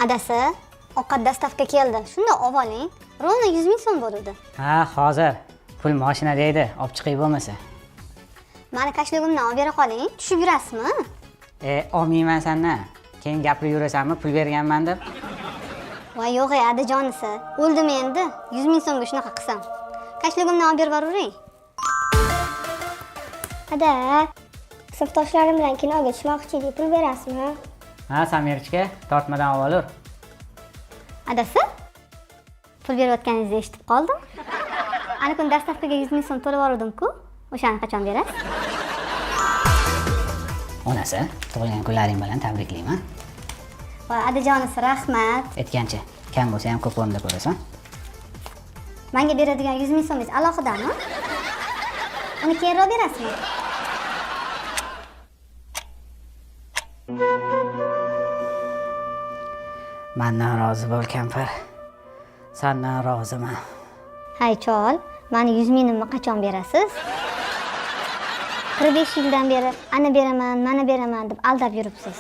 Adasi, ovqat dastavka keldi. Shunda olib oling. Rovna 100 ming so'm bo'ladi. Ha, hozir. Pul mashinada edi, olib chiqib bo'lmasa. Mani kashligimdan olib bera qoling. Tushib yurasizmi? Olmayman sendan. Keyin gapirib yurasanmi, pul berganman deb? Voy yo'q, adajonisi. O'ldim endi. 100 ming so'mga shunaqa qilsam. Kashligimdan olib berib yuravering. Ada, sinfdoshlarim bilan kinoga tushmoqchi edik, pul berasizmi? Ha, Samirchka, tortmadan olib olur. Adasi? Pul berayotganingizni eshitib qoldim. Ana kun dastavkaga 100 ming so'm to'lab oldim-ku. O'shani qachon berasiz? Onasi, tug'ilgan kunlaring bilan tabriklayman. Voy adajonisi, rahmat. Aytgancha, kam bo'lsa ham ko'p o'rinda ko'rasan. Menga beradigan 100 ming so'mingiz alohidami? Uni keyinroq berasizmi? Mendan rozi bo'l, kampir. Sendan roziman. Hay chol, meni 100 mingimni qachon berasiz? 45 yildan beri ana beraman, mana beraman deb aldab yuribsiz.